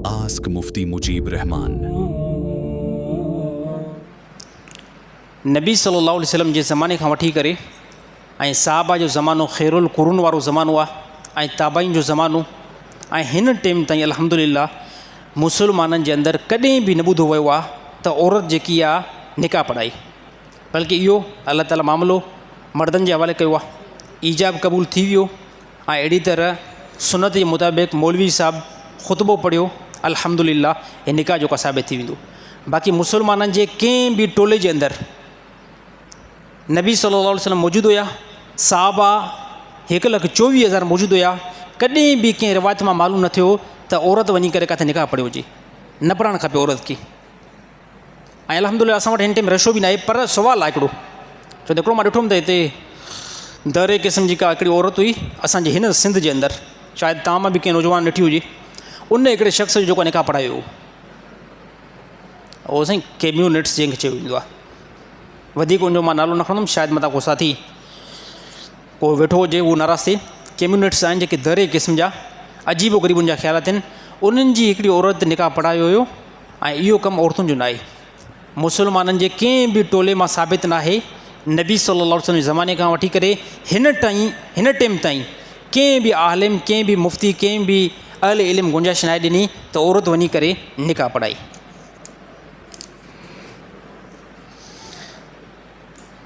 Ask मुफ्ती मुजीब रहमान। नबी सल्लल्लाहु अलैहि वसल्लम जे ज़माने खां वठी करे ऐं साहबा जो ज़मानो ख़ैरुल कुरून वारो ज़मानो आहे ऐं ताबाइन जो ज़मानो ऐं हिन टाइम ताईं अल्हम्दुलिल्लाह मुसलमाननि जे अंदरि कॾहिं बि न ॿुधो वियो आहे त औरत जेकी आहे निकाह पढ़ाई, बल्कि इहो अल्लाह ताला मामिलो मर्दनि जे हवाले कयो आहे। ईजाब क़बूल थी वियो ऐं अहिड़ी तरह सुनत जे मुताबिक़ मौलवी साहब ख़ुतबो पढ़ियो, अल्हम्दुलिल्लाह हे निकाह जो साबित थी वेंदो। बाक़ी मुसलमाननि जे कंहिं बि टोले जे अंदरि नबी सल्लल्लाहु अलैहि वसल्लम मौजूदु हुया, साहबा 1,24,000 मौजूदु हुया, कॾहिं बि कंहिं रिवायत मां मालूम न थियो त औरत वञी करे किथे निकाह पढ़ियो हुजे। न पढ़णु खपे औरत खे। ऐं अल्हम्दुलिल्लाह असां वटि हिन टाइम रशो बि न आहे, पर सुवालु आहे हिकिड़ो, छो त हिकिड़ो मां ॾिठो हुउमि त हिते दरे क़िस्म जी का हिकिड़ी औरत हुई असांजे हिन सिंध जे अंदरि, शायदि तव्हां मां बि कंहिं नौजवान ॾिठी हुजे, उन हिकिड़े शख़्स जो जेको निकाह पढ़ायो हो, उहो साईं कैम्यूनिट्स जंहिंखे चयो वेंदो आहे। वधीक उनजो मां नालो न खणंदुमि, शायदि मथां को साथी को वेठो हुजे उहो नाराज़ थिए। कैम्यूनिट्स आहिनि जेके दरे क़िस्म जा अजीबो ग़रीबुनि जा ख़्याल आहिनि, उन्हनि जी हिकिड़ी औरत निकाह पढ़ायो हुयो। ऐं इहो कमु औरतुनि जो न आहे, मुसलमाननि जे कंहिं बि टोले मां साबित न आहे। नबी सल्लल्लाहु अलैहि वसल्लम जे ज़माने खां वठी करे हिन टाइम ताईं कंहिं बि आलिम, कंहिं बि मुफ़्ती, कंहिं बि अहले इल्म गुंजाइश न आहे ॾिनी त औरत वञी करे निकाह पढ़ाई।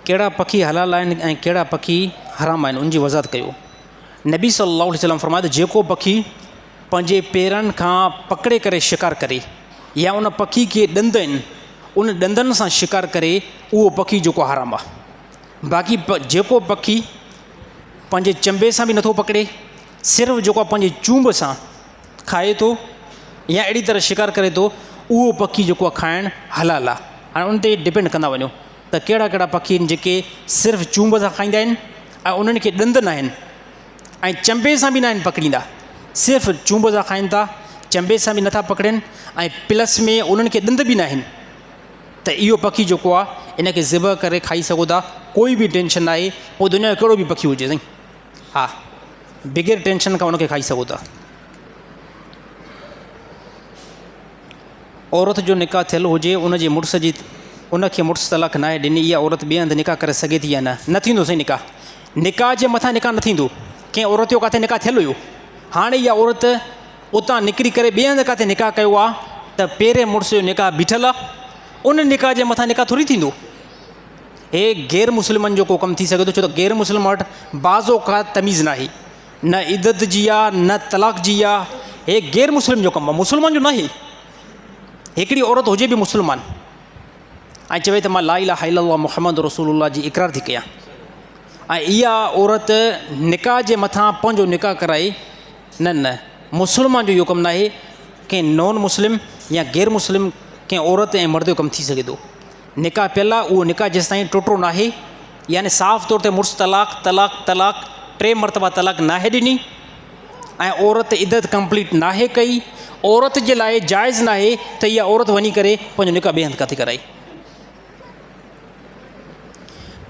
कहिड़ा पखी हलाल आहिनि ऐं कहिड़ा पखी हराम आहिनि, उनजी वज़ाहत कयो। नबी सल्लल्लाहु अलैहि वसल्लम फ़रमायो त जेको पखी पंहिंजे पेरनि खां पकिड़े करे शिकार करे या उन पखी खे ॾंद आहिनि उन ॾंदनि सां शिकार करे, उहो पखी जेको हराम आहे। बाक़ी जेको पखी पंहिंजे चंबे सां बि नथो पकिड़े, सिर्फ़ु जेको पंहिंजे चूंब सां खाए थो या अहिड़ी तरह शिकार करे थो, उहो पखी जेको आहे खाइणु हलाल आहे। हाणे उन ते डिपेंड कंदा वञो त कहिड़ा कहिड़ा पखी आहिनि जेके सिर्फ़ु चूंब सां खाईंदा आहिनि ऐं उन्हनि खे ॾंद न आहिनि ऐं चंबे सां बि न आहिनि पकड़ींदा, सिर्फ़ु चूंब सां खाइनि था, चंबे सां बि नथा पकड़नि ऐं प्लस में उन्हनि खे ॾंद बि न आहिनि, त इहो पखी जेको आहे इन खे ज़िबह करे खाई सघो था, कोई बि टेंशन न आहे। पोइ दुनिया जो कहिड़ो बि पखी हुजे साईं, हा, बग़ैर टेंशन खां उनखे खाई सघो था। औरत जो निकाह थियलु हुजे, उनजे मुड़ुस जी उनखे मुड़ुस तलाक न आहे ॾिनी, इहा औरत ॿिए हंधि निकाह करे सघे थी या न? न थींदो साईं निकाह, निकाह जे मथां निकाह न थींदो। कंहिं औरत जो किथे निकाह थियलु हुयो, हाणे इहा औरत उतां निकिरी करे ॿिए हंधि किथे निकाह कयो आहे त पहिरें मुड़ुस जो निकाह बीठल आहे, उन निकाह जे मथां निकाह थोरी थींदो। हे गैर मुस्लिमनि जो को कमु थी सघे थो, छो त गैर मुस्लिम वटि बाज़ो का तमीज़ न आहे, न इद्दत जी आहे न तलाक जी आहे। हे गैर मुस्लिम जो कमु आहे, मुस्लमान जो न आहे। हिकिड़ी औरत हुजे बि मुस्लमान ऐं चवे त मां ला इलाहा इल्लल्लाह मुहम्मद रसूलुल्लाह जी इक़रार थी कयां, ऐं इहा औरत निकाह जे मथां पंहिंजो निकाह कराए, न न, मुस्लमान जो इहो कमु न आहे। कंहिं नॉन मुस्लिम या गैर मुस्लिम कंहिं औरत ऐं मर्द जो कमु थी सघे थो। निकाह पियल आहे, उहो निकाह जेसि ताईं टुटो न आहे, यानी साफ़ तौर ते मुड़ुस तलाक तलाक तलाक 3 मरतबा तलाक न आहे ॾिनी ऐं औरत इद्दत कंप्लीट न आहे कई, औरत जे लाइ जाइज़ न आहे त इहा औरत वञी करे पंहिंजो निकाह ॿिए हंधि किथे कराई।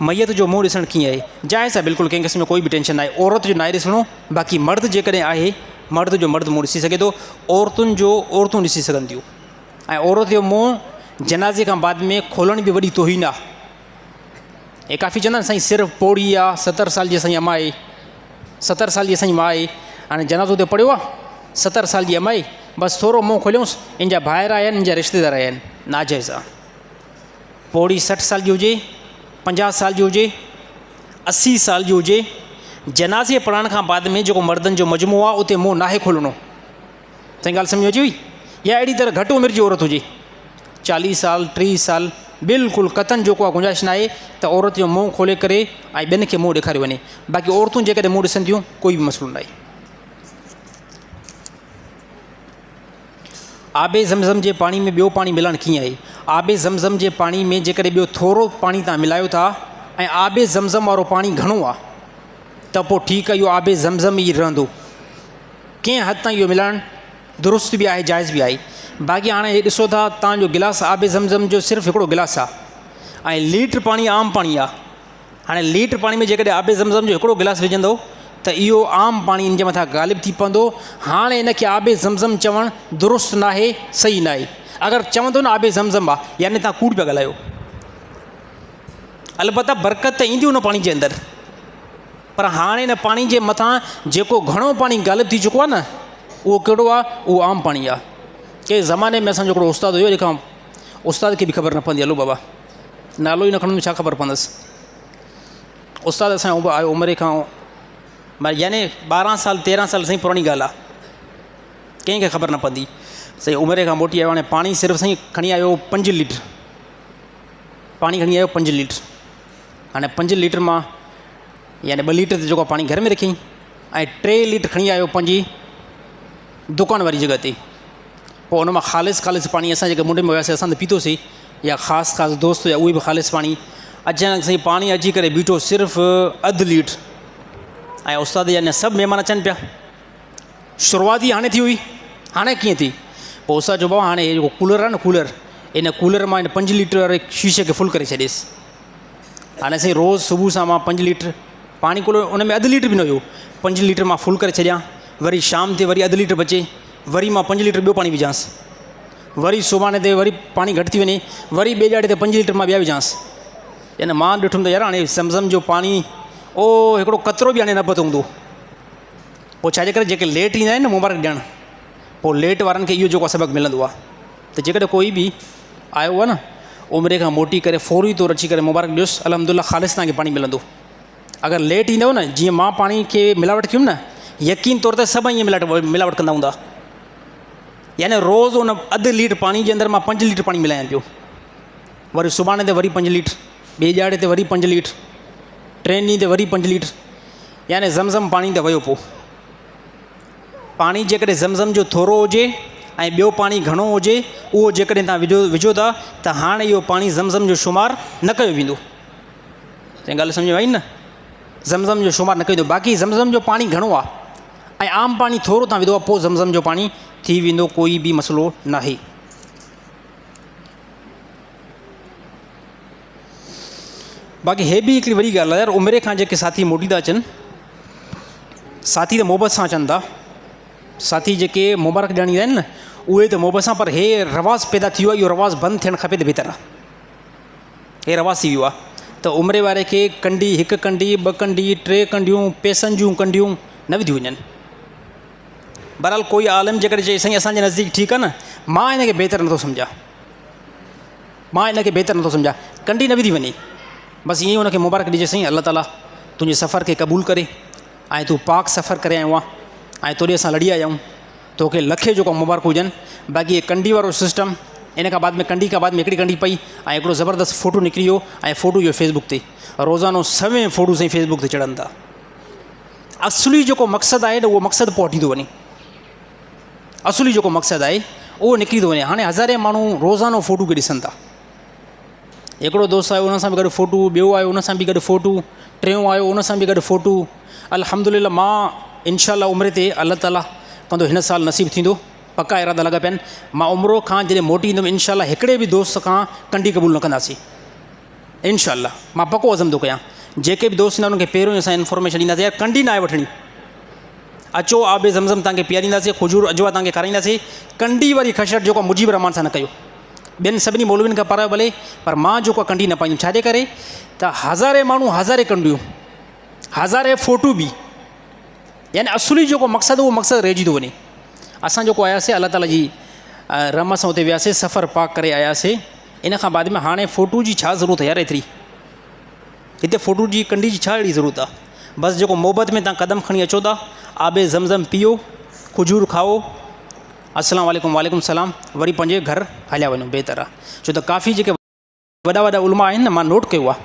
मैयत जो मुंहुं ॾिसणु कीअं आहे, जाइज़ आहे बिल्कुलु, कंहिं क़िस्म में कोई बि टेंशन न आहे। औरत जो न आहे ॾिसणो, बाक़ी मर्द जेकॾहिं आहे, मर्द जो मर्द मुंहुं ॾिसी सघे थो, औरतुनि जो औरतूं ॾिसी सघनि थियूं। ऐं औरत जो मुंहुं जनाज़े खां बाद में खोलण बि वॾी तोहीन आहे। हे काफ़ी चवंदा आहिनि साईं सिर्फ़ु पौड़ी आहे, 70 साल जी असांजी अमा आहे, 70 साल जी असांजी माउ आहे, हाणे जनाज़ो ते पढ़ियो आहे, 70 साल जी अमा आहे, बसि थोरो मुंहुं खोलियोसि, इन जा भाइर आया आहिनि, इन जा रिश्तेदार आया आहिनि, नाजाइज़ आहे। पौड़ी 60 साल जी हुजे, 50 साल जी हुजे, 80 साल जी हुजे, जनाज़े पढ़ण खां बाद में जेको मर्दनि जो मजमू आहे उते मुंहुं नाहे खोलणो। साईं ॻाल्हि सम्झ अची वई? या अहिड़ी तरह घटि उमिरि जी औरत हुजे, 40 साल 30 साल, बिल्कुलु कतन जेको आहे गुंजाइश न आहे त औरत जो मुंहुं खोले करे ऐं ॿियनि खे मुंहुं ॾेखारियो वञे। बाक़ी औरतूं जेकॾहिं मुंहुं ॾिसनि थियूं, कोई बि मसइलो न आहे। आबे ज़मज़म जे पाणी में ॿियो पाणी मिलाइणु कीअं आहे? आबे ज़मज़म जे पाणी में जेकॾहिं ॿियो थोरो पाणी तव्हां मिलायो था ऐं आबे ज़मज़म वारो पाणी घणो आहे त पोइ ठीकु आहे, इहो आबे ज़मज़म ई रहंदो। कंहिं हद ताईं इहो मिलाइणु दुरुस्त बि आहे, जाइज़ बि आहे। बाक़ी हाणे हे ॾिसो था, तव्हांजो गिलास आबे ज़मज़म जो सिर्फ़ु हिकिड़ो गिलास आहे ऐं लीटर पाणी आम पाणी आहे। हाणे लीटर पाणी में जेकॾहिं आबे ज़मज़म जो हिकिड़ो गिलास विझंदो त इहो आम पाणी इन जे मथां ग़ालिब थी पवंदो। हाणे इनखे आबे ज़मज़म चवणु दुरुस्त न आहे, सही न आहे। अगरि चवंदो न आबे ज़मज़म आहे, यानी तव्हां कूड़ पिया ॻाल्हायो। अलबत्त बरक़त त ईंदी उन पाणी जे अंदरि, पर हाणे हिन पाणी जे मथां जेको घणो पाणी ग़ालिब थी चुको आहे न, उहो कहिड़ो आहे? उहो आम पाणी आहे। कंहिं ज़माने में असांजो हिकिड़ो उस्तादु हुयो, जेका उस्ताद खे बि ख़बर न पवंदी, हलो बाबा नालो ई न खणंदुमि, छा ख़बर पवंदसि। उस्तादु असांजो आयो उमिरि खां, यानी 12 साल 13 साल साईं पुराणी ॻाल्हि आहे, कंहिंखे ख़बर न पवंदी। साईं उमिरि खां मोटी आयो, हाणे पाणी सिर्फ़ु साईं खणी आयो 5 लीटर, पाणी खणी आयो 5 लीटर। हाणे 5 लीटर मां यानी 2 लीटर जेको पाणी घर में रखियईं, ऐं 3 लीटर खणी आयो पंहिंजी दुकान वारी जॻह ते। पोइ उन मां ख़ालिस पाणी असां जेके मुंडे में वियासीं, असां त पीतोसीं, या ख़ासि दोस्त या उहे बि ख़ालिस पाणी। अचानक साईं पाणी अची करे बीठो सिर्फ़ु 1/2 लीटर, ऐं उस्ताद यानी सभु महिमान अचनि पिया। शुरूआत ई हाणे थी हुई, हाणे कीअं थी? पोइ उस्ताद चयो बाबा हाणे जेको कूलर आहे न, इन कूलर मां इन 5 लीटर वारे शीशे खे फुल करे छॾियसि। हाणे साईं रोज़ु सुबुह सां मां 5 लीटर पाणी, कूलर उन में 1/2 लीटर बि न हुयो, 5 लीटर मां फुल करे छॾियां, वरी शाम ते वरी 1/2 लीटर बचे, वरी मां 5 लीटर ॿियो पाणी विझांसि, वरी सुभाणे ते वरी पाणी घटि थी वञे, वरी ॿिए ॾाढे ते 5 लीटर मां ॿिया विझांसि। यानी मां ॾिठुमि त यार हाणे ज़मज़म जो पाणी ओ हिकिड़ो कतिरो बि हाणे न पतो हूंदो। पोइ छाजे करे जेके लेट ईंदा आहिनि न मुबारक ॾियणु, पोइ लेट वारनि खे इहो जेको सबक़ु मिलंदो आहे। त जेकॾहिं कोई बि आयो आहे न उमिरि खां मोटी करे, फौरी तौरु अची करे मुबारक ॾियोसि, अल्हम्दुलिल्लाह ख़ालिस तव्हांखे पाणी मिलंदो। अगरि लेट ईंदव न, जीअं मां पाणी खे मिलावट कयुमि न, यकीन तौर ते सभु ईअं मिलावट कंदा हूंदा। यानी रोज़ु उन 1/2 लीटर पाणी जे अंदरि मां 5 लीटर पाणी मिलायां पियो, वरी सुभाणे ते वरी 5 लीटर, ॿिए ॾियारे ते वरी 5 लीटर, 3 ॾींहं ते वरी 5 लीटर, यानी ज़मज़म पाणी त वियो। पोइ पाणी जेकॾहिं ज़मज़म जो थोरो हुजे ऐं ॿियो पाणी घणो हुजे, उहो जेकॾहिं तव्हां विझो था त हाणे इहो पाणी ज़मज़म जो शुमारु न कयो वेंदो। तव्हां ॻाल्हि सम्झ में आई न? ज़मज़म जो शुमारु न कयो वेंदो। बाक़ी ज़मज़म जो पाणी घणो आहे ऐं आम पाणी थोरो तव्हां विधो आहे, पोइ ज़मज़म जो पाणी थी वेंदो, कोई बि मसइलो न आहे। बाक़ी हे बि हिकिड़ी वॾी ॻाल्हि आहे यार, उमिरि खां जेके साथी मोटी था अचनि, साथी त मोहबत सां अचनि था, साथी जेके मुबारक ॾियण ईंदा आहिनि न, उहे त मोहबत सां, पर हे रवाज़ु पैदा थी वियो आहे, इहो रवाज़ु बंदि थियणु खपे त बहितर आहे। हे रवाज़ु थी वियो आहे त उमिरि वारे खे कंडी, 1 कंडी, 2 कंडी, 3 कंडियूं, पैसनि जूं कंडियूं न विधियूं वञनि। बहरहाल कोई आलिम जेकॾहिं चए साईं असांजे नज़दीक ठीकु आहे न, मां हिनखे बहितर नथो सम्झां, कंडी न विधी वञे, बसि ईअं ई हुनखे मुबारक ॾिजे साईं अल्लाह ताला तुंहिंजे सफ़र खे क़बूल करे, ऐं तूं पाक सफ़र करे आयो आहे, ऐं तोॾे असां लड़ी आया आहियूं, तोखे लखे जेको मुबारक हुजनि। बाक़ी ये कंडी वारो सिस्टम, इन खां बाद में कंडी खां बाद में हिकिड़ी कंडी पई ऐं हिकिड़ो ज़बरदस्त फ़ोटो निकिरी वियो, ऐं फ़ोटो इहो फेसबुक ते रोज़ानो सवें फ़ोटो साईं फेसबुक ते चढ़नि था। असली जेको मक़सदु आहे न, उहो मक़सदु पोइ हटी थो वञे, असली जेको मक़सदु आहे उहो निकिरी थो वञे। हाणे हज़ारे माण्हू रोज़ानो फ़ोटू खे ॾिसनि था, हिकिड़ो दोस्त आयो उन सां बि गॾु फ़ोटू, ॿियो आयो उन सां बि गॾु फ़ोटू, टियों आयो उन सां बि गॾु फ़ोटू। अल्हम्दुलिल्लाह मां इंशाअल्लाह उमिरि ते अल्लाह ताला कंदो हिन साल नसीबु थींदो, पका इरादा लॻा पिया आहिनि। मां उमिरि खां जॾहिं मोटी ईंदुमि इंशाअल्लाह हिकिड़े बि दोस्त खां कंडी क़बूल न कंदासीं इंशाअल्लाह, मां पको अज़म थो कयां। जेके बि दोस्त ईंदा उन्हनि खे पहिरियों ई असां इन्फॉर्मेशन ॾींदासीं, यार कंडी न आहे वठणी, अचो आबे ज़मज़म तव्हांखे पीआरींदासीं, खजूर अजवा तव्हांखे खाराईंदासीं, कंडी वारी ख़शट जेको मुजीब रहमान सां न कयो। ॿियनि सभिनी मौलवियुनि खां पर भले, पर मां जेको कंडी न पाईंदुमि। छाजे करे त हज़ारे माण्हू हज़ारे कंडियूं, हज़ारे फ़ोटू बि, यानी असुली जेको मक़सदु उहो मक़सदु रहिजी थो वञे। असां जेको आयासीं अल्लाह ताला जी रहम सां उते वियासीं, सफ़र पाक करे आयासीं, इन खां बाद में हाणे फ़ोटू जी छा ज़रूरत आहे यार, एतिरी हिते फ़ोटू जी कंडी जी छा अहिड़ी ज़रूरत आहे। बसि जेको मोहबत में तव्हां क़दम खणी अचो था, आबे ज़मज़म पीओ, खजूर खाओ, अस्सलाम वालेकुम, वालेकुम सलाम, वरी पंहिंजे घर हलिया वञो, बहितर आहे। छो त काफ़ी जेके वॾा वॾा उलमा आहिनि न, मां नोट कयो आहे,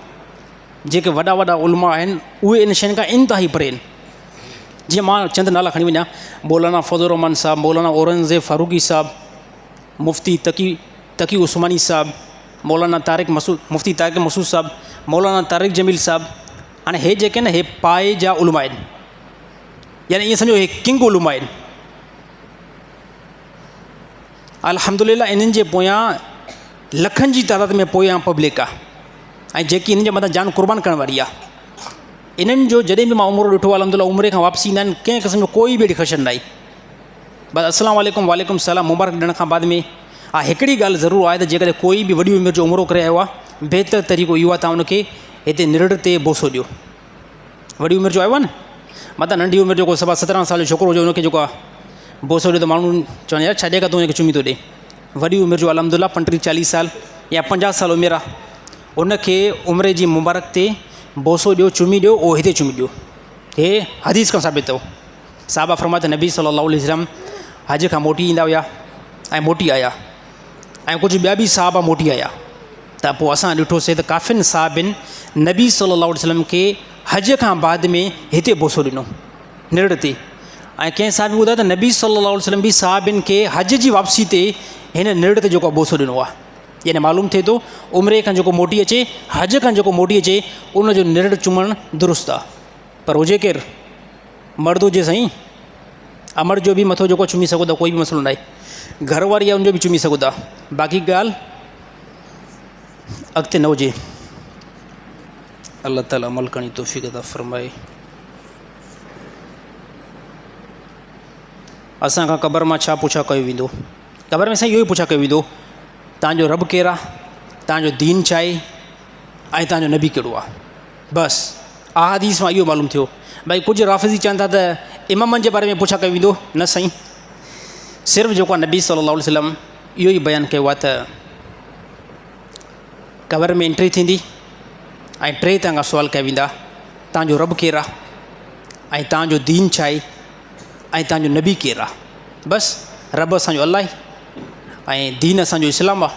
जेके वॾा वॾा उलमा आहिनि उहे इन शयुनि खां इंतिहाई परे आहिनि। जीअं मां चंद नाला खणी वञा, मौलाना फज़लुर रहमान साहब, मौलाना औरंगज़ेब फारूकी साहब, मुफ़्ती तकी उस्मानी साहब, मौलाना तारिक मसूद, मुफ़्ती तारिक मसूद साहब, मौलाना तारिक जमील साहब। हाणे हे जेके न हे पाए जा उलमा आहिनि, यानी ईअं सम्झो हे किंग उलमा आहिनि। अल्हम्दुलिल्लाह इन्हनि जे पोयां लखनि जी तादाद में पोयां पब्लिक आहे, ऐं जेकी इन्हनि जे मथां जान क़ुर्बान करण वारी आहे। इन्हनि जो जॾहिं बि मां उमिरि ॾिठो आहे अलहमदिल्ला उमिरि खां वापसी ईंदा आहिनि, कंहिं क़िस्म जो कोई बि अहिड़ी ख़शन न आई। बसि अस्सलाम वालेकुम वालेकुम सलाम मुबारक ॾियण खां बाद में हा हिकिड़ी ॻाल्हि ज़रूरु आहे त जेकॾहिं कोई बि वॾी उमिरि जो उमिरो करे आयो आहे, बहितर तरीक़ो इहो आहे तव्हां उनखे हिते निरड़ ते बोसो ॾियो। वॾी उमिरि जो आयो आहे न, मतिलबु नंढी उमिरि जो को 17 साल जो छोकिरो हुजे उनखे जेको आहे बोसो ॾियो त माण्हू चवनि यार छॾे खां तूं हुनखे चुमी थो ॾे। वॾी उमिरि जो अलहमदिल्ला 35-40 साल या 50 साल उमिरि आहे, उनखे उमिरि जी मुबारक ते बोसो ॾियो, चुमी ॾियो, उहो हिते चुमी ॾियो। हे हदीस खां साबित अथव। साहबा फरमाया त नबी सल्लल्लाहु अलैहि वसल्लम हज खां मोटी ईंदा हुआ ऐं मोटी आया, ऐं कुझु ॿिया बि साहबा मोटी आया। त पोइ असां ॾिठोसीं त काफ़िनि साहबिन नबी सल्लल्लाहु अलैहि वसल्लम खे हज खां बाद में हिते बोसो ॾिनो निरड़ ते। ऐं कंहिं साहब ॿुधायो त नबी सल्लल्लाहु अलैहि वसल्लम बि साहबिन खे हज जी वापसी ते हिन निरड़ ते जेको बोसो ॾिनो आहे। यानी मालूम थिए थो उमिरि खां जेको मोटी अचे, हज खां जेको मोटी अचे, उनजो निरड़ चुमणु दुरुस्त आहे। पर हुजे केरु मर्द हुजे साईं, अमर जो बि मथो जेको चुमी सघो था, कोई बि मसइलो न आहे। घरवारी आहे उनजो बि चुमी सघो था, बाक़ी ॻाल्हि अॻिते न हुजे। अल्लाह ताला अमल करण जी तौफ़ीक़ अता फ़रमाए। असांखां क़बर मां छा पुछा कयो वेंदो? क़बर में साईं इहो ई पुछा कयो वेंदो, तव्हांजो रब केरु आहे, तव्हांजो दीन छा आहे, ऐं तव्हांजो नबी कहिड़ो आहे। बसि अहादीस मां इहो मालूम थियो। भई कुझु राफ़िज़ी चवनि था त इमामनि जे बारे में पुछा कयो वेंदो, न साईं। सिर्फ़ु जेको आहे नबी सल्लल्लाहु अलैहि वसल्लम इहो ई बयानु कयो आहे त क़बर में एंट्री थींदी ऐं 3 तव्हां खां सुवाल कया वेंदा, तव्हांजो रब केरु आहे, ऐं तव्हांजो दीन छा आहे, ऐं तव्हांजो नबी केरु आहे। बसि रब असांजो अल्लाह आहे, ऐं दीन असांजो इस्लाम आहे,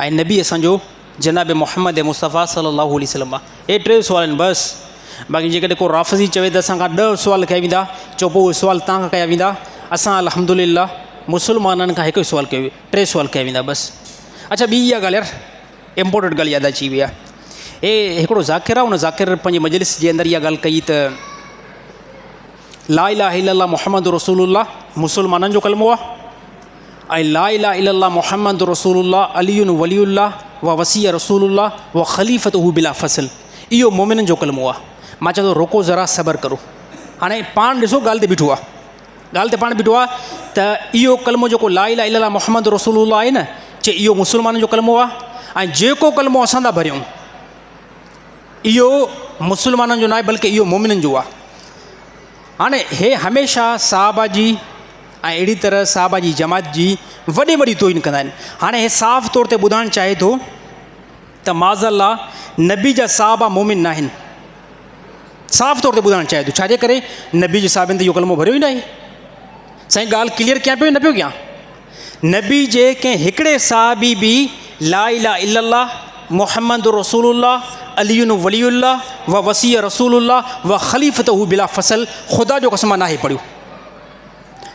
ऐं नबी असांजो जनाब मुहम्मद मुस्तफ़ा सल्लल्लाहु अलैहि वसल्लम आहे। हे 3 सुवाल आहिनि बसि। बाक़ी जेकॾहिं को राफ़िज़ी चवे त असांखां 10 सुवाल कया वेंदा, चओ पोइ उहे सुवाल तव्हां खां कया वेंदा। असां अल्हम्दुलिल्लाह मुस्लमाननि खां हिकु ई सुवाल कयो, 3 सुवाल कया वेंदा बसि। अच्छा ॿी इहा ॻाल्हि यार इम्पोर्टेंट ॻाल्हि यादि अची वई आहे। हे हिकिड़ो ज़ाकिर आहे, उन ज़ाकिर पंहिंजे मजलिस जे अंदरि इहा ॻाल्हि कई त ला इलाहा इल्लल्लाह मुहम्मद रसूलुल्लाह मुस्लमाननि जो कलमो आहे, ऐं ला इलाहा इल्लल्लाह मुहम्मद रसूलुल्लाह अलियुन वलियुल्लाह व वसी रसूलुल्लाह व ख़लीफ़तहु बिला फ़सल, इहो मोमिननि जो कलमो आहे। मां चवां थो रोको ज़रा सबर करो। हाणे पाण ॾिसो ॻाल्हि ते बीठो आहे, ॻाल्हि ते पाण बीठो आहे त इहो कलमो जेको ला इलाहा इल्लल्लाह मुहम्मद रसूलुल्लाह आहे न, चए इहो मुस्लमाननि जो कलमो आहे। ऐं जेको कलमो असां था भरियूं इहो मुस्लमाननि जो न आहे, बल्कि इहो मोमिननि जो आहे। हाणे हे हमेशह साहबा जी ऐं अहिड़ी तरह साहबा जी जमात जी वॾी वॾी तोहिन कंदा आहिनि। हाणे हे साफ़ तौर ते ॿुधाइणु चाहे थो त माज़अल्लाह नबी जा साहबा मोमिन न आहिनि। साफ़ तौर ते ॿुधाइणु चाहे थो, छाजे करे नबी जे साहबनि ते इहो कलमो भरियो ई न आहे। साईं ॻाल्हि क्लियर कयां पियो न पियो कयां। नबी जे कंहिं हिकिड़े साहबी बि ला इलाहा इल्लल्लाह मुहम्मद रसूलुल्लाह अलियुन वलियुल्लाह व वसी रसूलुल्लाह व ख़लीफ़तहु बिला फ़सल ख़ुदा जो कसम नाहे पढ़ियो।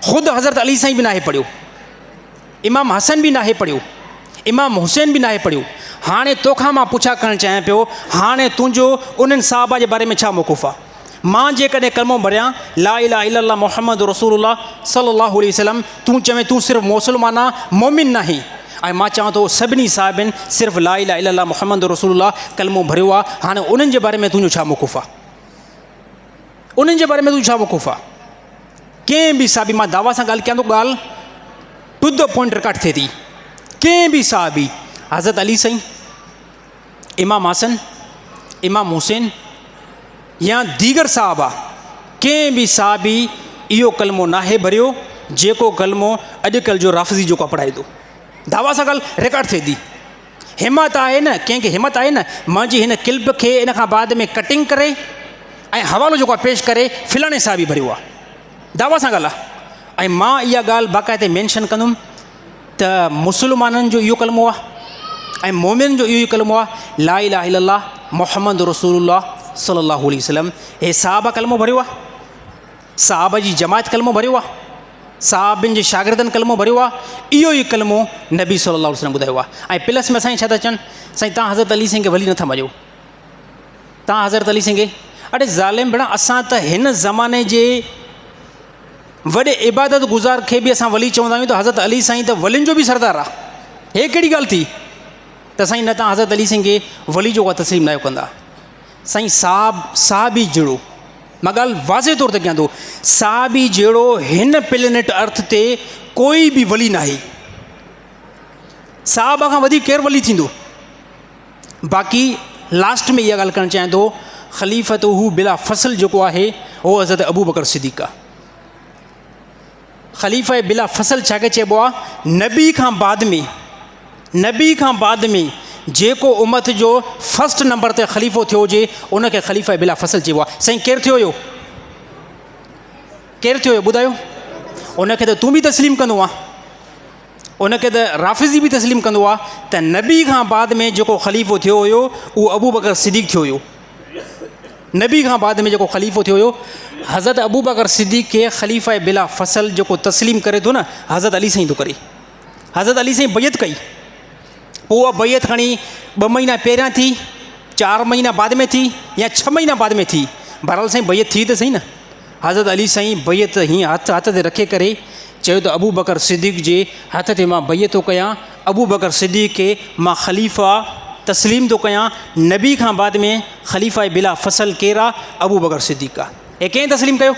ख़ुदि हज़रत अली साईं बि नाहे पढ़ियो, इमाम हसन बि नाहे पढ़ियो, इमाम हुसैन बि नाहे पढ़ियो। हाणे तोखां मां पुछा करणु चाहियां पियो, हाणे तुंहिंजो उन्हनि साहबा जे बारे में छा मौक़ुफ़ आहे? मां जेकॾहिं कलमो भरियां ला इलाहा इल्लल्लाह मुहम्मद रसूलुल्लाह सल्लल्लाहु अलैहि वसल्लम, तूं चवें तूं सिर्फ़ु मुस्लमान आहे, मोमिन नाहीं। ऐं मां चवां थो सभिनी साहिबनि सिर्फ़ु ला इलाहा इल्लल्लाह मुहम्मद रसूलुल्लाह कलमो भरियो आहे। हाणे उन्हनि जे बारे में तुंहिंजो छा मौक़ुफ़ आहे? उन्हनि जे बारे में तुंहिंजो छा मौक़ुफ़ आहे? कंहिं बि साहबी, मां दावा सां ॻाल्हि कयां थो, ॻाल्हि टू द पॉइंट रिकॉर्ड थिए थी। कंहिं बि साहबी, हज़रत अली साईं, इमाम हसन, इमाम हुसैन या दीगर साहबा, कंहिं बि साहबी इहो कलमो नाहे भरियो जेको कलमो अॼुकल्ह जो राफ़िज़ी जेको पढ़ाए थो। दावा सां ॻाल्हि रिकॉर्ड थिए थी। हिमत आहे न, कंहिंखे हिमत आहे न, मुंहिंजी हिन क्लिप खे इन खां बाद में कटिंग करे ऐं हवालो जेको आहे पेश करे फिलाणे साहबी भरियो आहे। दावा सां ॻाल्हि आहे। ऐं मां इहा ॻाल्हि बाक़ाइदे मेंशन कंदुमि त मुस्लमाननि जो इहो कलमो आहे ऐं मोमिननि जो इहो ई कलमो आहे, ला इलाहा इल्लल्लाह मुहम्मद रसूलुल्लाह सल्लल्लाहु अलैहि वसल्लम। हे साहबा कलमो भरियो आहे, साहबा जी जमात कलमो भरियो आहे, साहबिन जे शागिर्दनि कलमो भरियो आहे। इहो ई कलमो नबी सल्लल्लाहु अलैहि वसल्लम ॿुधायो आहे। ऐं प्लस में साईं छा था चवनि, साईं तव्हां हज़रत अली सिंह खे वली नथा मञो, तव्हां हज़रत अली सिंह खे, अड़े ज़ालिम भेण, असां त हिन ज़माने जे वॾे इबादत गुज़ार खे बि असां वली चवंदा आहियूं, त हज़रत अली साईं त वलियुनि जो बि सरदार आहे। हे कहिड़ी ॻाल्हि थी त साईं न तव्हां हज़रत अली सिंह खे वली जो उहा तस्लीम न कंदा? साईं साहबी जहिड़ो, मां ॻाल्हि वाज़े तौर ते कयां थो, साहबी जहिड़ो हिन प्लेनेट अर्थ ते कोई बि वली न आहे। साहबा खां वधीक केरु वली थींदो? बाक़ी लास्ट में इहा ॻाल्हि करणु चाहियां थो, ख़लीफ़त हू बिला फ़सल जेको आहे उहो हज़रत अबू बकर सिद्दीक़ आहे। ख़लीफ़ा बिला फ़सल छाखे चइबो आहे? नबी खां बाद में जेको उम्मत जो फस्ट नंबर ते ख़लीफ़ो थियो हुजे उनखे ख़लीफ़ा बिला फ़सल चइबो आहे। साईं केरु थियो हुयो? केरु थियो हुयो ॿुधायो? उनखे त तूं बि तस्लीम कंदो आहे, उनखे त राफ़िज़ी बि तस्लीम कंदो आहे त नबी खां बाद में जेको ख़लीफ़ो थियो हुयो उहो अबू बकर सिद्दीक़ थियो हुयो। नबी खां बाद में जेको ख़लीफ़ो थियो हुयो हज़रत अबू बकर सिद्दीक़ खे ख़लीफ़ा बिला फ़सल जेको तस्लीम करे थो न, हज़रत अली साईं थो करे। हज़रत अली साईं बैत कई, पोइ उहा बैत खणी 2 महीना पहिरियां थी, 4 महीना बाद में थी या 6 महीना बाद में थी, बहरहाल साईं बैत थी त सही न। हज़रत अली साईं बैत हीअं हथ ते रखे करे चयो त अबू बकर सिद्दीक़ जे हथ ते मां बैत थो कयां, अबू बकर सिद्दीक़ खे मां ख़लीफ़ा तस्लीम थो कयां। नबी खां बाद में ख़लीफ़ा बिला फ़सल केरु आहे? अबू बकर सिद्दीक़ आहे। ऐं कंहिं तस्लीम कयो?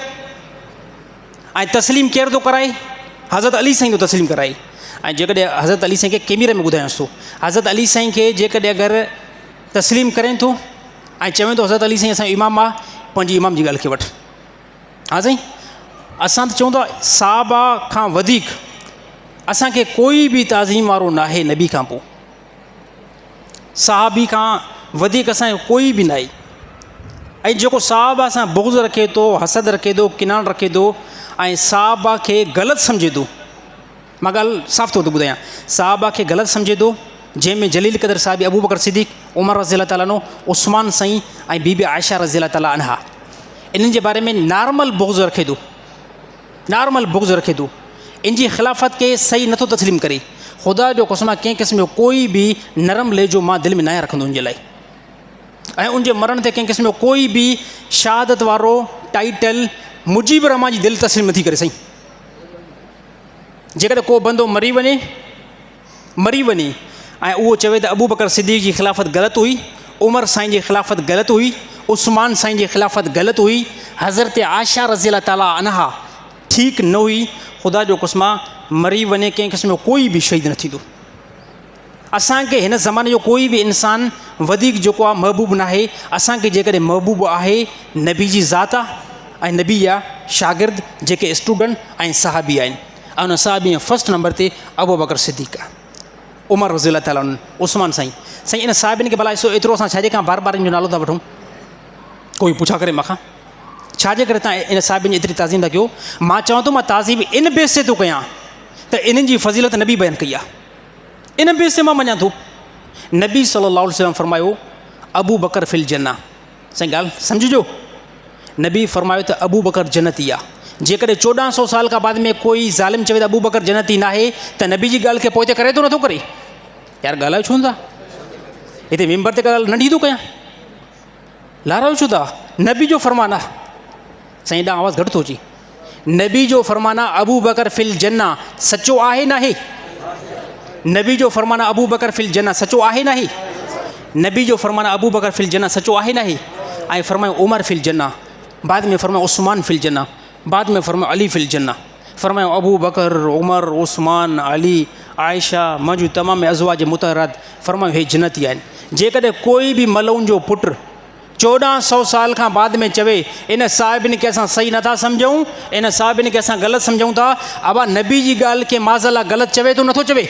ऐं तस्लीम केरु थो कराए? हज़रत अली साईं थो तस्लीम कराए। ऐं जेकॾहिं हज़रत अली साईं खे कैमरे में ॿुधायांसि थो, हज़रत अली साईं खे जेकॾहिं अगरि तस्लीम करें थो ऐं चवे थो हज़रत अली साईं असांजो इमाम आहे, पंहिंजी इमाम जी ॻाल्हि खे वठि। हा साईं, असां त चऊं था साहबा खां वधीक असांखे कोई बि ताज़ीम वारो न आहे। नबी खां पोइ साहबी खां वधीक असांजो कोई बि न आहे। ऐं जेको साहबा सां बुग़्ज़ रखे थो, हसद रखे थो, किनान रखे थो ऐं साहबा खे ग़लति सम्झे थो, मां ॻाल्हि साफ़ तौर ते ॿुधायां, साहबा खे ग़लति सम्झे थो, जंहिंमें जलील क़दर साहिबी अबू बकर सिद्दीक़, उमर रज़ी अल्लाह ताला अन्हु, उस्मान साईं ऐं बीबी आयशा रज़ी अल्लाह ताला अन्हा, इन्हनि जे बारे में नॉर्मल बुग़्ज़ रखे थो, नॉर्मल बुग़्ज़ रखे थो। इन जी ख़िलाफ़त खे सही नथो तस्लीम करे। ख़ुदा जो कसम कंहिं क़िस्म जो कोई बि नरम लहजो मां दिलि में न रखंदो उन जे लाइ। ऐं उनजे मरण ते कंहिं क़िस्म जो कोई बि शहादत वारो टाइटल मुजीब रहमान जी दिलि तस्लीम नथी करे। साईं जेकॾहिं को बंदो मरी वञे ऐं उहो चवे त अबू बकर सिद्दीक़ जी ख़िलाफ़त ग़लति हुई, उमर साईं जी ख़िलाफ़त ग़लति हुई, उस्मान साईं जी ख़िलाफ़त ग़लति हुई, हज़रत आयशा रज़ी अल्लाह ताला अन्हा ठीकु न हुई, ख़ुदा जो कसम मरी वञे कंहिं क़िस्म जो कोई बि शहीद न थींदो। असांखे हिन ज़माने जो कोई बि इंसान वधीक जेको आहे महबूब न आहे। असांखे जेकॾहिं महबूब आहे नबी जी ज़ात आहे ऐं नबी जा शागिर्द जेके स्टूडेंट ऐं साहबी आहिनि। ऐं उन साहबी फस्ट नंबर ते अबू बकर सिद्दीक़ आहे, उमर रज़ी अल्लाह ताला, उस्मान साईं। साईं इन साहिबिन खे भला एतिरो असां छाजे खां बार जो नालो था वठूं? कोई पुछा करे मूंखां छाजे करे तव्हां इन साहिबिन जी एतिरी ताज़ीम था कयो? मां चवां थो मां ताज़ीम इन बेस ते थो कयां त इन्हनि जी फ़ज़ीलत नबी बयानु कई आहे, इन बेस ते मां मञां थो। नबी सल्लल्लाहु अलैहि वसल्लम फरमायो अबू बकर फिल जन्ना। साईं ॻाल्हि सम्झिजो, नबी फरमायो त अबू बकर जन्नती आहे। जेकॾहिं 1400 साल खां बाद में कोई ज़ालिम चवे त अबू बकर जन्नती न आहे त नबी जी ॻाल्हि खे पोइ ते करे थो नथो करे? यार ॻाल्हायो छो था? हिते मेंबर ते ॻाल्हि नंढी थो कयां, लारायो छो था? नबी जो फरमान आहे। साईं ॾांहुं आवाज़ु घटि थो अचे। नबी जो फरमान आहे अबू बकर फिल जन्ना, सचो आहे न आहे? नबी जो फरमान आहे अबू बकर फिल जन्ना, सचो आहे न आहे? नबी जो फरमान आहे अबू बकर फिल जन्ना, सचो आहे न आहे? ऐं फरमायो उमर फिल जन्ना, बाद में फरमायो उस्मान फिल जन्ना, बाद में फरमायो अली फिल जन्ना। फरमायो अबू बकर, उमर, उस्मान, अली, आयशा मुंहिंजूं तमामु अज़वाज मुतहरात, फरमायो हे जन्नती आहिनि। जेकॾहिं कोई बि मलउनि जो पुटु 1400 साल खां बाद में चवे इन साहिबिन खे असां सही नथा सम्झूं, इन साहिबिन खे असां ग़लति सम्झूं था, अबा नबी जी ॻाल्हि खे माज़अल्लाह ग़लति चवे थो नथो चवे?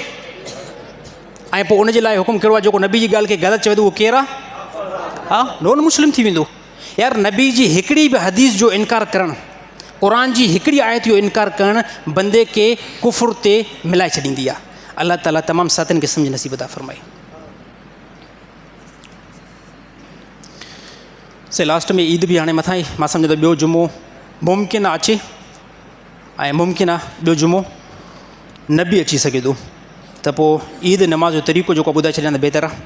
ऐं पोइ उनजे लाइ हुकुम कहिड़ो आहे? जेको नबी जी ॻाल्हि खे ग़लति चवे थो उहो केरु आहे? हा, नॉन मुस्लिम थी वेंदो। यार नबी जी हिकिड़ी बि हदीस जो इनकार करणु, क़ुरान जी हिकिड़ी आयत जो इनकार करणु बंदे खे कुफ़ुर ते मिलाए छॾींदी आहे। अल्लाह ताला तमामु साथियुनि खे सम्झ नसीब अता फ़रमाए। से लास्ट में ईद बि हाणे मथां ई, मां सम्झो त ॿियो जुमो मुमकिन आहे अचे ऐं मुमकिन आहे ॿियो जुमो न बि अची सघे थो, त पोइ ईद नमाज़ जो तरीक़ो जेको ॿुधाए छॾियां त बहितर आहे।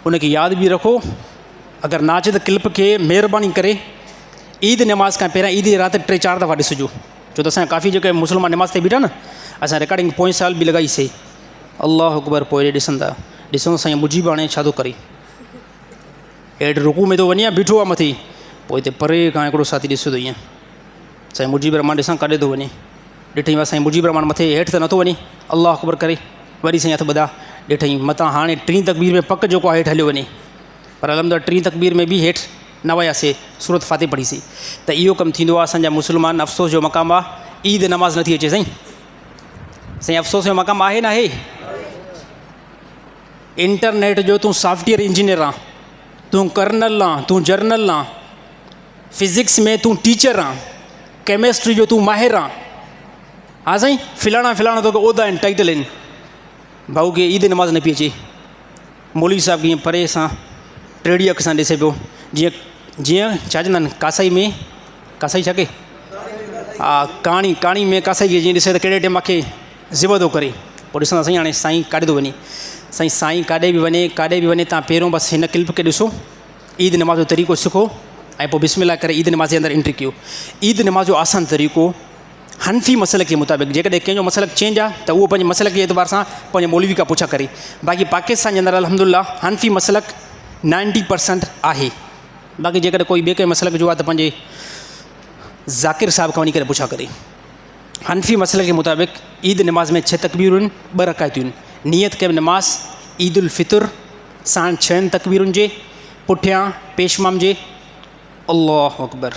उनखे यादि बि रखो, अगरि ना अचे त क्लिप खे महिरबानी करे ईद नमाज़ खां पहिरियां ईद जी राति 3-4 दफ़ा ॾिसिजो, छो त असांजा काफ़ी जेके मुस्लमान नमाज़ ते बीठा न, असां रिकॉर्डिंग पोएं साल बि लॻाईसीं। अल्लाह अकबर, पोइ ॾिसंदा ॾिसो साईं मुजीब हाणे छा थो करे। हेठि रुकू में थो वञे, बीठो आहे मथे, पोइ हिते परे खां हिकिड़ो साथी ॾिसो थो ईअं, साईं मुजीब रहमान ॾिसां काॾे थो वञे, ॾिठईं साईं मुजीब रहमान मथे, हेठि त नथो वञे, अलाह अकबर करे वरी साईं हथ ॿधा, ॾिठईं मथां हाणे टीं तकबीर में पक जेको आहे हेठि हलियो वञे, पर अलहमदुलिल्लाह टीं तकबीर में बि हेठि न वियासीं, सूरत फाते पढ़ीसीं। त इहो कमु थींदो आहे असांजा मुस्लमान, अफ़सोस जो मक़ामु आहे ईद नमाज़ नथी अचे साईं, साईं अफ़सोस जो मक़ामु आहे न आहे। इंटरनेट जो तूं सॉफ्टवेयर इंजीनियर आहे, तूं कर्नल आहे, तूं जर्नल आहे, फिज़िक्स में तूं टीचर आहे, केमिस्ट्री जो तूं माहिर आहे, हा साईं फिलाणा फिलाणा तोखे उहिदा आहिनि, टाइटल आहिनि, भाऊ खे ईद नमाज़ न पई अचे। मौलवी साहिबु कीअं परे सां टेड़ी अख सां ॾिसे पियो, जीअं जीअं छा चवंदा आहिनि कासाई में, कासाई छा के हा काणी में कासाई खे जीअं ॾिसे त कहिड़े टाइम मूंखे ज़िब थो करे, पोइ ॾिसंदा साईं हाणे साईं काॾे थो वञे, साईं काॾे बि वञे तव्हां पहिरियों बसि हिन क्लिप खे ॾिसो, ईद नमाज़ जो तरीक़ो सिखो ऐं पोइ बिस्मिल्लाह करे ईद नमाज़ जे अंदरि एंट्री कयो। ईद नमाज़ जो आसान तरीक़ो हनफ़ी मसलक जे मुताबिक़, जेकॾहिं कंहिंजो मसलक चेंज आहे त उहो पंहिंजे मसलक जे एतबार सां पंहिंजे मौलवी खां पुछा करे, बाक़ी पाकिस्तान जे अंदरि अल्हम्दुलिल्लाह हनफ़ी मसलक 90% आहे, बाक़ी जेकॾहिं कोई ॿिए कंहिं मसलक जो आहे त पंहिंजे ज़ाकिर साहिब खां वञी करे पुछा करे। हनफ़ी मसलक जे मुताबिक़ ईद नमाज़ में 6 तकबीरूं आहिनि, 2 रकायतूं आहिनि, नियत कयमि नमाज़ ईद उल फितर साण 6 तकबीरुनि जे पुठियां पेशमाम जे अल्लाहु अकबर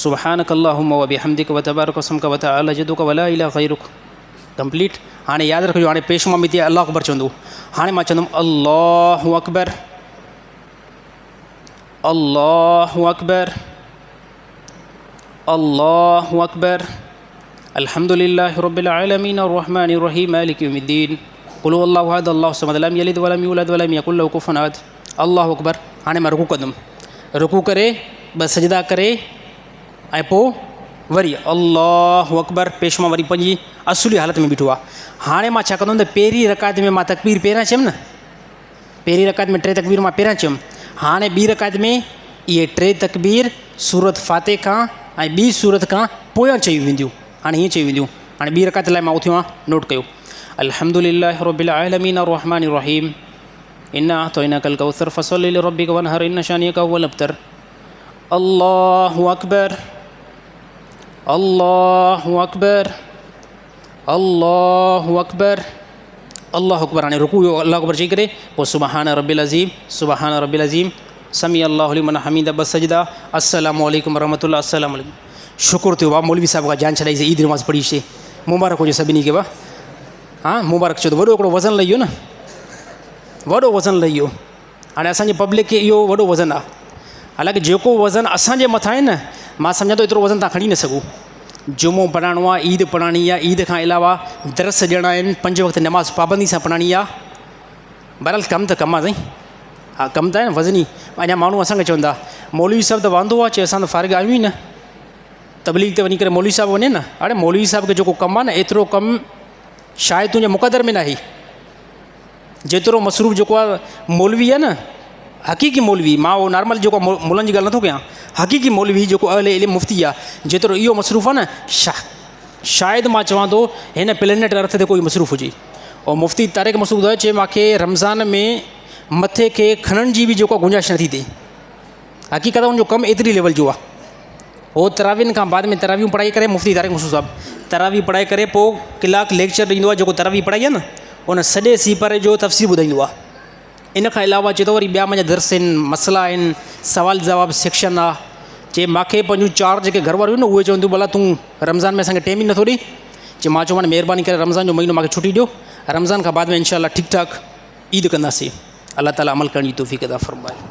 सुबहानक अल्लाहुम्मा व बिहम्दिक व तबारक अस्मुक व तआला जद्दुक व ला इलाहा गैरुक कंप्लीट। हाणे यादि रखिजो, हाणे पेशमाम हिते अल्लाहु अकबर चवंदो, हाणे मां चवंदुमि अल्लाहु अकबर अल्लाहु अकबर अल्लाहु अकबर अल्हम्दुलिल्लाहि रब्बिल आलमीन अर्रहमानिर रहीम मालिकि यौमिद्दीन कुल हुवल्लाहु अहद अल्लाहु समद लम यलिद व लम यूलद व लम यकुल लहू कुफुवन अहद अल्लाहु अकबर। हाणे मां रुकू कंदुमि, रुकू करे ॿ सजदा करे ऐं पोइ वरी अल्लाहु अकबर, पेशमा वरी पंहिंजी असुली हालत में बीठो आहे। हाणे मां छा कंदुमि त पहिरीं रकायत में मां तकबीर पहिरियां चयुमि न, पहिरीं रकायत में 3 तकबीर मां पहिरियां चयुमि, हाणे ॿी रकायत में इहे 3 तकबीर सूरत फाते खां ऐं ॿी सूरत खां पोयां चयूं वेंदियूं, हाणे हीअं चयूं वेंदियूं। हाणे ॿी रकायत लाइ मां उथियो आहियां, नोट कयो, अल्हम्दुलिल्लाहि रब्बिल आलमीन अर्रहमानिर रहीम इन्ना अतैनाकल कौसर फसल्लि लिरब्बिक वन्हर इन्न शानियक हुवल अब्तर अल्लाहु अकबर अल्लाहु अकबर अल्लाहु अकबर अल्लाहु अकबर। हाणे रुकू अल्लाहु अकबर चई करे पोइ सुबहान रब्बिल अज़ीम समी अल्लाहु लिमन हमीदा, 2 सजदा, अस्सलामु अलैकुम रहमतुल्लाह, अस्सलामु अलैकुम। शुक्र थियो भाउ मौलवी साहिब खां जान छॾाईसीं, ईद नमाज़ पढ़ी से, मुबारक हुजे सभिनी खे। हा मुबारक, छो त वॾो हिकिड़ो वज़न लही वियो न, वॾो वज़न लही वियो। हाणे असांजी पब्लिक खे इहो वॾो वज़न आहे, हालांकि जेको वज़न असांजे मथां आहे न, मां सम्झां थो एतिरो वज़न तव्हां खणी न सघो। जुमो पढ़ाइणो आहे, ईद पढ़ाइणी आहे, ईद खां अलावा दरस ॾियणा आहिनि, 5 वक़्त नमाज़ पाबंदी सां पढ़ाइणी आहे। बहरहाल कमु त कमु आहे साईं, हा कमु त आहे न वज़नी। अञा माण्हू असांखे चवंदा मौलवी साहिबु त वांदो आहे, चए असां त फारिग आहियूं ई न, तबलीग ते वञी करे मौलवी साहिबु वञे न। हाणे मौलवी साहिब खे जेको कमु आहे न, एतिरो कमु शायदि तुंहिंजे मुक़दर में न आहे, जेतिरो मसरूफ़ जेको आहे मौलवी आहे न, हक़ीक़ी मौलवी, मां उहो नॉर्मल जेको मुलनि जी ॻाल्हि नथो कयां, हक़ीक़ी मौलवी जेको अहले इल्म मुफ़्ती आहे, जेतिरो इहो मसरूफ़ आहे न, शायदि मां चवां थो हिन प्लेनेट अर्थ ते कोई मसरूफ़ हुजे। ऐं मुफ़्ती तारिक मसूद आहे, चए मूंखे रमज़ान में मथे खे खणण जी बि जेको गुंजाइश नथी थिए, हक़ीक़त हुनजो कमु एतिरी लेवल जो आहे। उहो तरावीन खां बाद में तरावियूं पढ़ाई करे, मुफ़्ती तारिक मसूद साहिबु तरावी पढ़ाई करे पोइ कलाकु लेक्चर ॾींदो आहे, जेको तरावी पढ़ाई आहे न उन सॼे सीपर जो तफ़सील ॿुधाईंदो आहे। इन खां अलावा चए थो वरी ॿिया मुंहिंजा दर्स आहिनि, मसइला आहिनि, सवाल जवाब सेक्शन आहे। चए मूंखे पंहिंजूं 4 जेके घर वारियूं न उहे चवंदियूं भला तूं रमज़ान में असांखे टाइम ई नथो ॾे। चए मां चयो महिरबानी करे रमज़ान जो महीनो मूंखे छुटी ॾियो, रमज़ान खां बाद में इंशाअल्लाह ठीक ठाक ईद कंदासीं। अल्लाह ताला अमल करण जी तौफ़ीक़ अता फ़रमाए।